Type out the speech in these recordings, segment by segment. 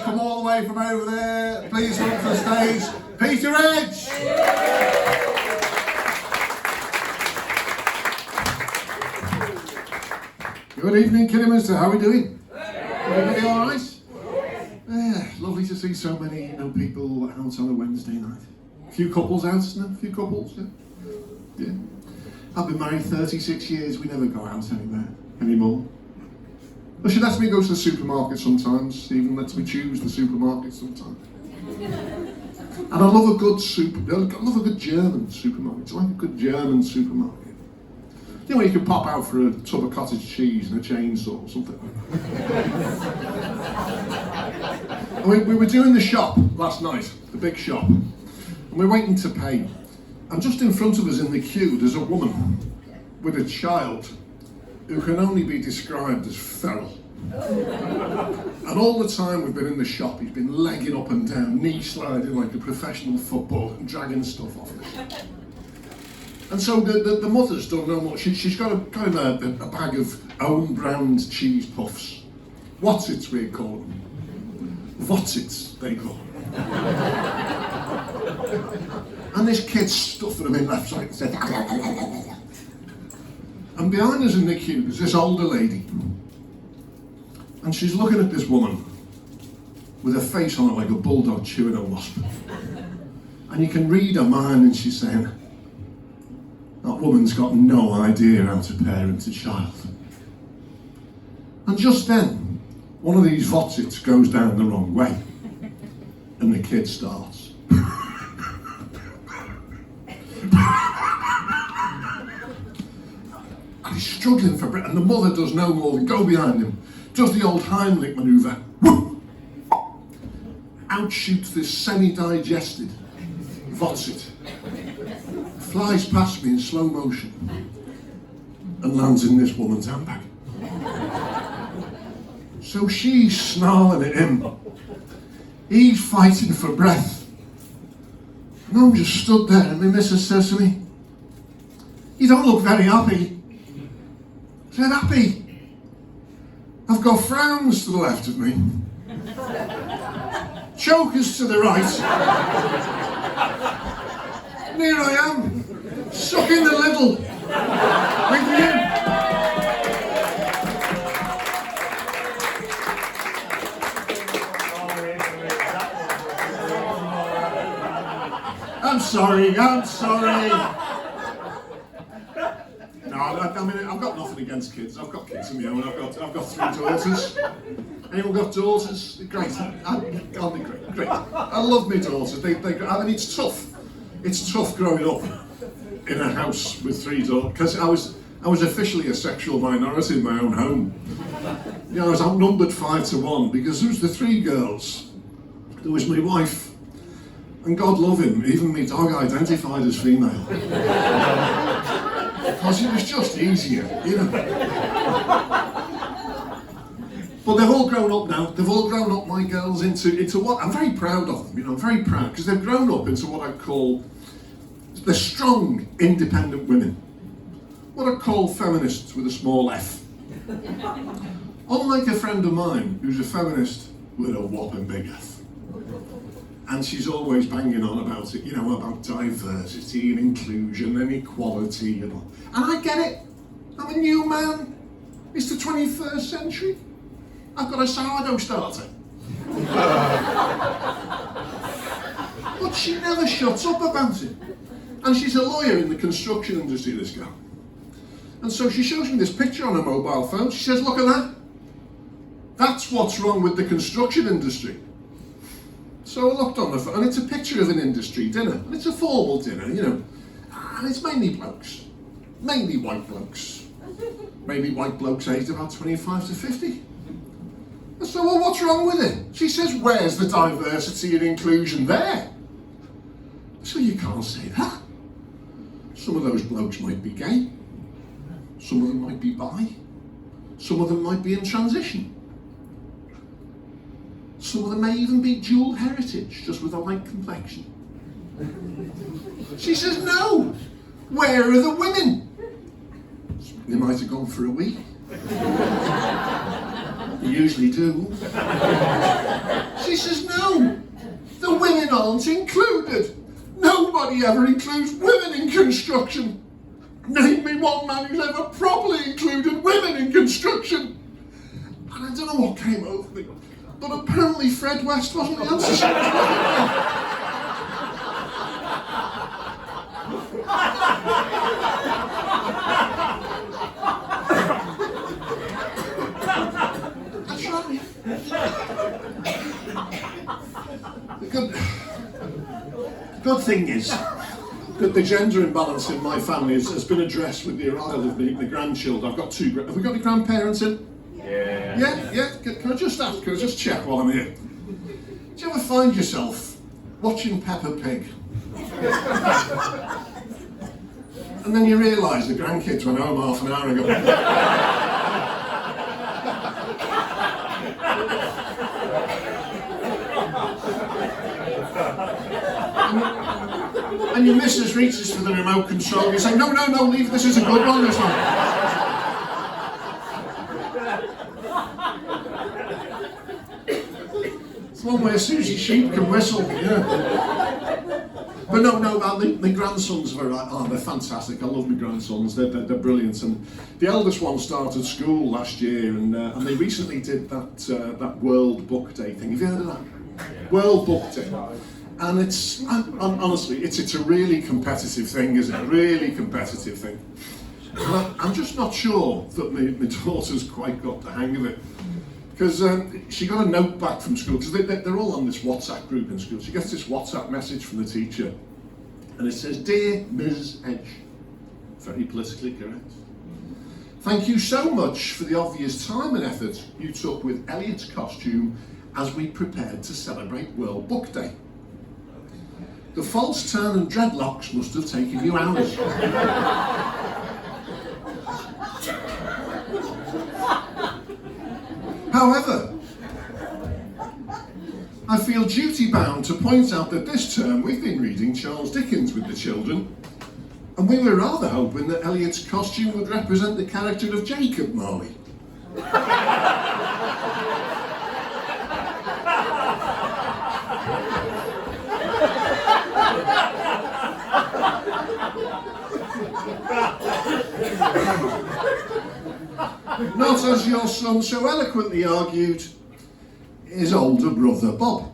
come all the way from over there. Please welcome to the stage, Peter Edge. Good evening, Kidderminster. How are we doing? Everybody all right? Yeah, lovely to see so many people out on a Wednesday night. A few couples out, isn't it? A few couples, yeah. I've been married 36 years. We never go out anymore. But she lets me go to the supermarket sometimes. She even lets me choose the supermarket sometimes. And I love a good German supermarket. I like a good German supermarket. You know, you can pop out for a tub of cottage cheese and a chainsaw or something. We were doing the shop last night, the big shop, and we're waiting to pay. And just in front of us in the queue, there's a woman with a child who can only be described as feral. And all the time we've been in the shop, he's been legging up and down, knee sliding like a professional footballer and dragging stuff off us. And so the mother's done no more. She's got a bag of own brand cheese puffs. Whatsits we call them. Votsits they call them. And this kid's stuffing them in left, right and centre. And behind us in the queue there's this older lady. And she's looking at this woman with her face on it like a bulldog chewing a wasp. And you can read her mind, and she's saying, that woman's got no idea how to parent a child. And just then, one of these Votsits goes down the wrong way, and the kid starts. And he's struggling for breath, and the mother does no more than go behind him, does the old Heimlich manoeuvre. Out shoots this semi-digested Votsit. Flies past me in slow motion and lands in this woman's handbag. So she's snarling at him. He's fighting for breath. And I'm just stood there, and my missus says to me, "You don't look very happy." I said, "Happy? I've got frowns to the left of me. Chokers to the right. And here I am, sucking the little with you." I'm sorry. No, I mean, I've got nothing against kids. I've got kids of my own. I've got 3 daughters. Anyone got daughters? Great. I'll be great. I love my daughters. I mean, it's tough. It's tough growing up in a house with 3 daughters, because I was officially a sexual minority in my own home. You know, I was outnumbered 5 to 1 because there was the 3 girls. There was my wife, and God love him, even my dog identified as female. Because it was just easier, you know. But they've all grown up now. They've all grown up, my girls, into what I'm very proud of them. You know, I'm very proud because they've grown up into what I call the strong, independent women. What I call feminists with a small f. Unlike a friend of mine who's a feminist with a whopping big F. And she's always banging on about it, you know, about diversity and inclusion and equality and all. And I get it. I'm a new man. It's the 21st century. I've got a sourdough starter. But she never shuts up about it. And she's a lawyer in the construction industry, this girl. And so she shows me this picture on her mobile phone. She says, "Look at that. That's what's wrong with the construction industry." So I looked on the phone, and it's a picture of an industry dinner. And it's a formal dinner, you know. And it's mainly blokes. Mainly white blokes. Maybe white blokes aged about 25 to 50. I said, "Well, what's wrong with it?" She says, "Where's the diversity and inclusion there?" So you can't say that. Some of those blokes might be gay. Some of them might be bi. Some of them might be in transition. Some of them may even be dual heritage, just with a light complexion. She says, "No, where are the women?" They might have gone for a week. They usually do. She She says, no, the women aren't included. Nobody ever includes women in construction. Name me one man who's ever properly included women in construction. And I don't know what came over me, but apparently Fred West wasn't the answer she was looking for. That's right. The good thing is that the gender imbalance in my family has been addressed with the arrival of the grandchildren. I've got two. Have we got any grandparents in? Yeah. Can I just ask? Can I just check while I'm here? Do you ever find yourself watching Peppa Pig, and then you realise the grandkids went home half an hour ago? And your missus reaches for the remote control and you say, no, leave, this is a good one, this one. It's one where Susie Sheep can whistle, yeah. But no, my grandsons were they're fantastic. I love my grandsons, they're brilliant. And the eldest one started school last year and they recently did that World Book Day thing. Have you heard of that? Yeah. World Book Day. And honestly, it's a really competitive thing, isn't it? Really competitive thing. And I'm just not sure that my daughter's quite got the hang of it. Because she got a note back from school, because they're all on this WhatsApp group in school. She gets this WhatsApp message from the teacher, and it says, "Dear Ms. Edge," very politically correct, "thank you so much for the obvious time and effort you took with Elliot's costume as we prepared to celebrate World Book Day. The false turn and dreadlocks must have taken you hours." However, I feel duty-bound to point out that this term we've been reading Charles Dickens with the children, and we were rather hoping that Elliot's costume would represent the character of Jacob Marley. Not as your son so eloquently argued, his older brother Bob.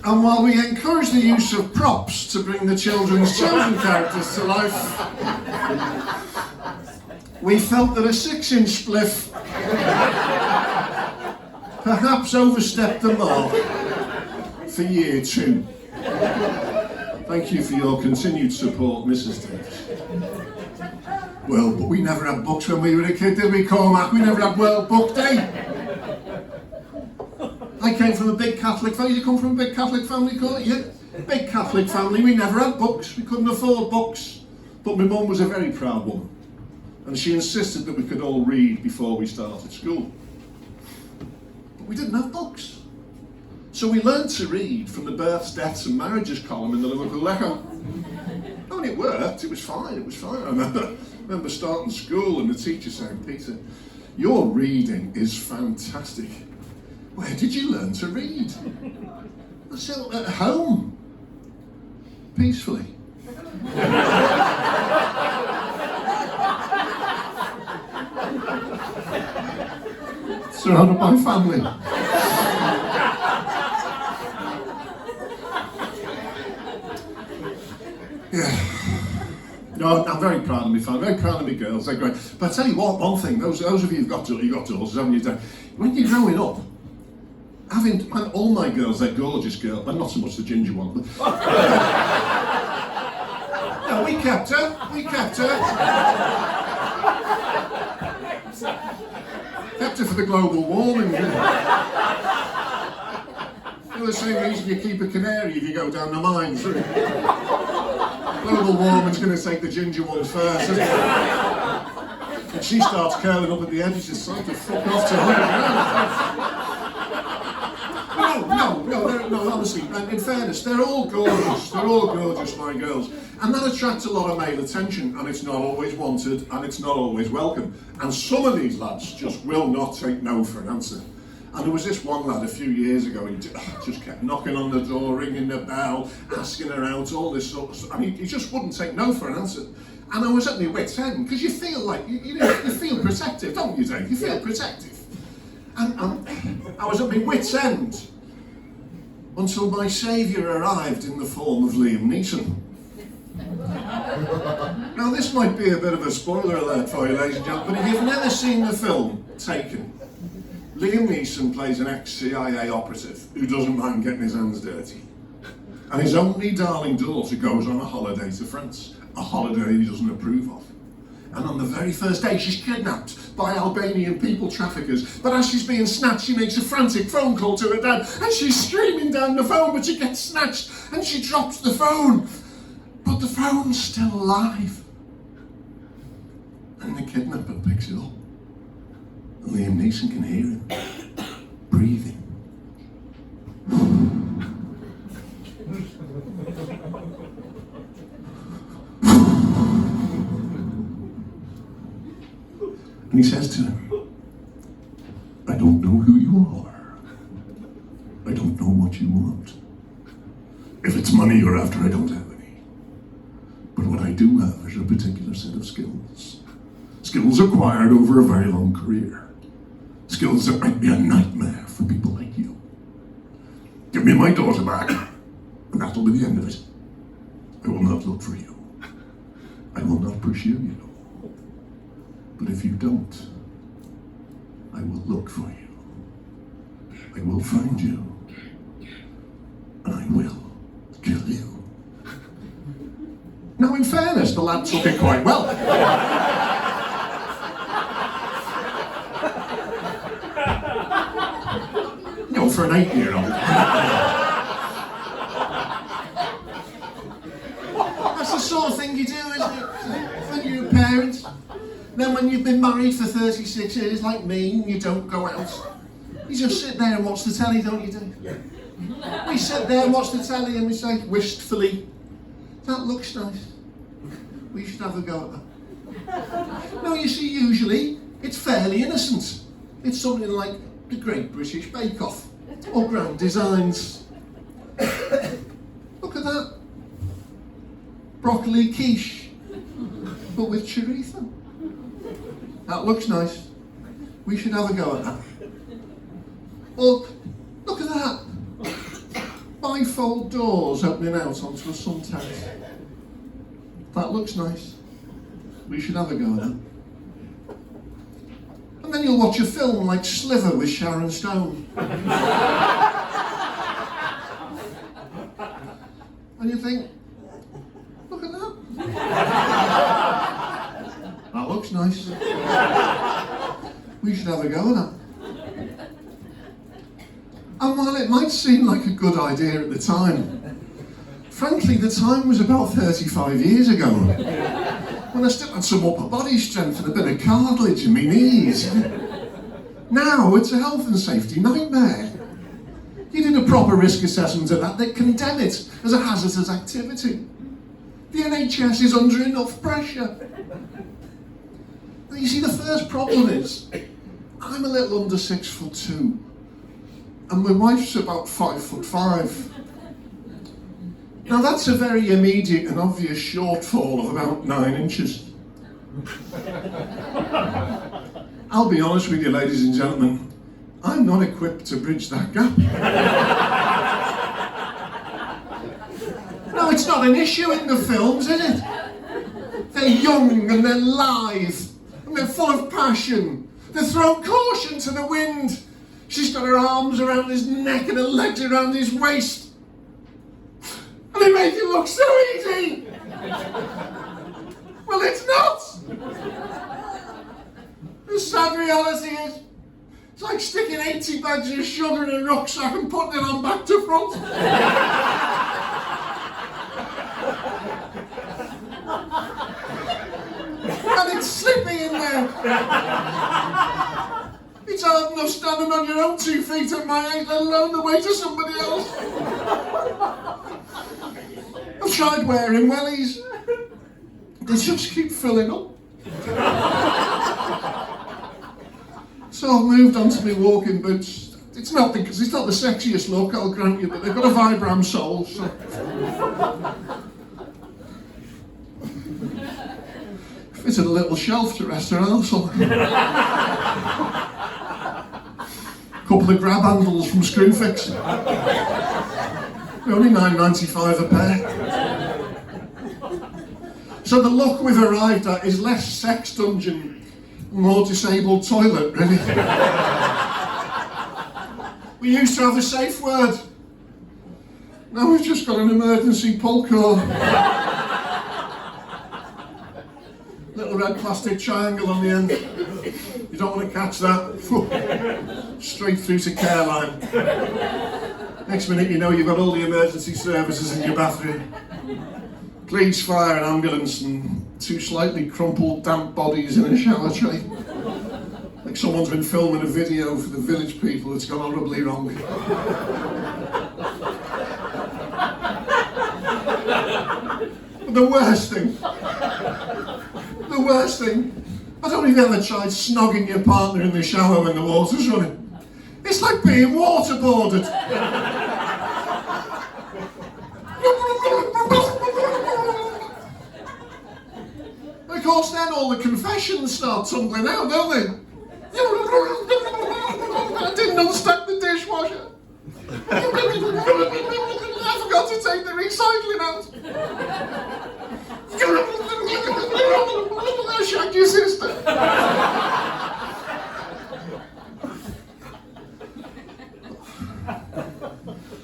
And while we encourage the use of props to bring the children's chosen characters to life, we felt that a 6-inch spliff perhaps overstepped the mark for year 2. Thank you for your continued support, Mrs. Davis. Well, but we never had books when we were a kid, did we, Cormac? We never had World Book Day. I came from a big Catholic family. You come from a big Catholic family, Cormac? Yeah. Big Catholic family. We never had books. We couldn't afford books. But my mum was a very proud woman. And she insisted that we could all read before we started school. But we didn't have books. So we learned to read from the births, deaths and marriages column in the Liverpool Echo. Oh, and it worked, it was fine. I remember starting school and the teacher saying, "Peter, your reading is fantastic. Where did you learn to read?" I said, "At home, peacefully." Surrounded by family. Yeah. No, I'm very proud of my family, very proud of my girls, they're great. But I tell you what, one thing, those of you who've got daughters, haven't you? When you're growing up, all my girls, they're gorgeous girls, but not so much the ginger one. But, no, we kept her. Kept her for the global warming. For the same reason you keep a canary if you go down the mines. Global warming's going to take the ginger ones first, isn't it? And she starts curling up at the edges, it's time to fuck off to her. No, honestly, and in fairness, they're all gorgeous, my girls. And that attracts a lot of male attention, and it's not always wanted, and it's not always welcome. And some of these lads just will not take no for an answer. And there was this one lad a few years ago, he just kept knocking on the door, ringing the bell, asking her out, all this sort of stuff, and he just wouldn't take no for an answer. And I was at my wit's end, because you feel like, you feel protective, don't you, Dave? You feel protective. And I was at my wit's end until my saviour arrived in the form of Liam Neeson. Now this might be a bit of a spoiler alert for you, ladies and gentlemen, but if you've never seen the film Taken, Liam Neeson plays an ex-CIA operative who doesn't mind getting his hands dirty. And his only darling daughter goes on a holiday to France, a holiday he doesn't approve of. And on the very first day she's kidnapped by Albanian people traffickers, but as she's being snatched she makes a frantic phone call to her dad, and she's screaming down the phone, but she gets snatched and she drops the phone. But the phone's still alive. And the kidnapper picks it up. And Liam Neeson can hear him breathing. And he says to him, I don't know who you are. I don't know what you want. If it's money you're after, I don't have any. But what I do have is a particular set of skills. Skills acquired over a very long career. Skills that might be a nightmare for people like you. Give me my daughter back, and that'll be the end of it. I will not look for you. I will not pursue you. But if you don't, I will look for you. I will find you. And I will kill you. Now, in fairness, the lad took it quite well. No, for an 8-year-old. That's the sort of thing you do, isn't it? When you're a parent. Then when you've been married for 36 years, like me, and you don't go out, you just sit there and watch the telly, don't you, Dave? Yeah. We sit there and watch the telly and we say, wistfully, that looks nice. We should have a go at that. No, you see, usually, it's fairly innocent. It's something like the Great British Bake Off, or Grand Designs. Look at that. Broccoli quiche, but with chorizo. That looks nice. We should have a go at that. Or, look at that. Bifold doors opening out onto a sun terrace. That looks nice. We should have a go at that. And then you'll watch a film like Sliver with Sharon Stone. And you think, look at that. That looks nice. We should have a go at that. And while it might seem like a good idea at the time, frankly, the time was about 35 years ago, when I still had some upper body strength and a bit of cartilage in my knees. Now it's a health and safety nightmare. You did a proper risk assessment of that, they condemn it as a hazardous activity. The NHS is under enough pressure. Now, you see, the first problem is, I'm a little under 6'2", and my wife's about 5'5". Now that's a very immediate and obvious shortfall of about 9 inches. I'll be honest with you, ladies and gentlemen, I'm not equipped to bridge that gap. No, it's not an issue in the films, is it? They're young and they're lithe, and they're full of passion. They throw caution to the wind. She's got her arms around his neck and her legs around his waist. And they make it look so easy. Well, it's not. The sad reality is, it's like sticking 80 bags of sugar in a rucksack and putting it on back to front. And it's slippy in there. It's hard enough standing on your own 2 feet at my age, let alone the weight of somebody else. I've tried wearing wellies. they just keep filling up. So I've moved on to my walking boots. It's not the sexiest look, I'll grant you, but they've got a Vibram sole. So. Fitted a little shelf to rest her arsehole. Couple of grab handles from Screwfix. They're only £9.95 a pair. So the look we've arrived at is less sex dungeon, more disabled toilet, really. We used to have a safe word. Now we've just got an emergency pull cord. Little red plastic triangle on the end. You don't want to catch that. Straight through to care line. Next minute you know you've got all the emergency services in your bathroom. Police, fire, an ambulance, and two slightly crumpled, damp bodies in a shower tray. Like someone's been filming a video for the village people that's gone horribly wrong. But the worst thing, I don't know if you ever tried snogging your partner in the shower when the water's running. It's like being waterboarded. Of course, then all the confessions start tumbling out, don't they? I didn't unstack the dishwasher. I forgot to take the recycling out. I shagged your sister.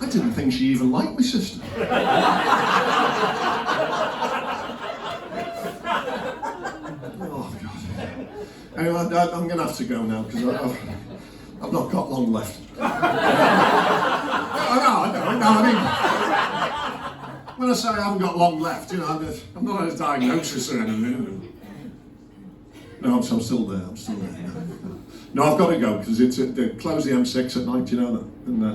I didn't think she even liked my sister. Oh, God. Anyway, I'm going to have to go now because I've not got long left. I mean, when I say I haven't got long left, you know, I'm not on a diagnosis or anything. No, I'm still there. No, I've got to go because they close the M6 at night, you know that. And I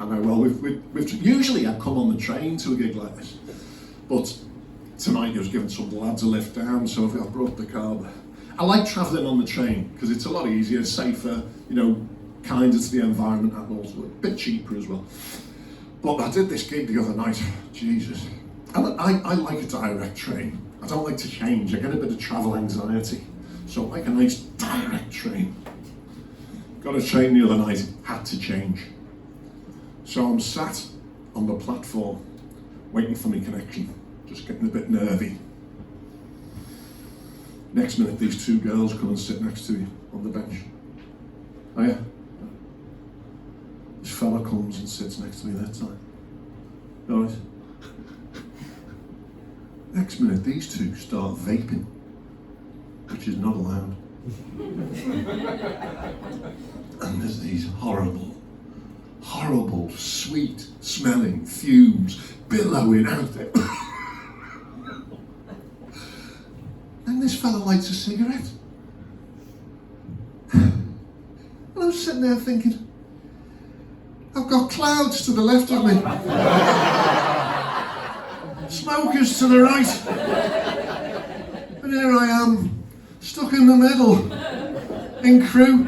know. Well, we've usually I come on the train to a gig like this, but tonight I was giving some of the lads a lift down, so I've brought the car. I like travelling on the train because it's a lot easier, safer, you know, kinder to the environment and also a bit cheaper as well. But I did this gig the other night. Jesus, I like a direct train. I don't like to change. I get a bit of travel anxiety, so I like a nice direct train. Got a train the other night, had to change. So I'm sat on the platform, waiting for my connection, just getting a bit nervy. Next minute, these two girls come and sit next to me on the bench. Oh yeah? This fella comes and sits next to me that time. Alright. Next minute, these two start vaping, which is not allowed. And there's these horrible, sweet smelling fumes billowing out there. And this fella lights a cigarette. And I'm sitting there thinking, I've got clouds to the left of me. Smokers to the right. And here I am, stuck in the middle, in Crewe.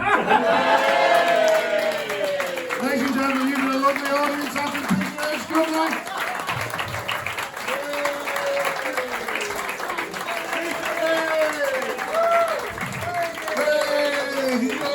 Ladies and gentlemen, you've got a lovely audience after this. Good night. Hey!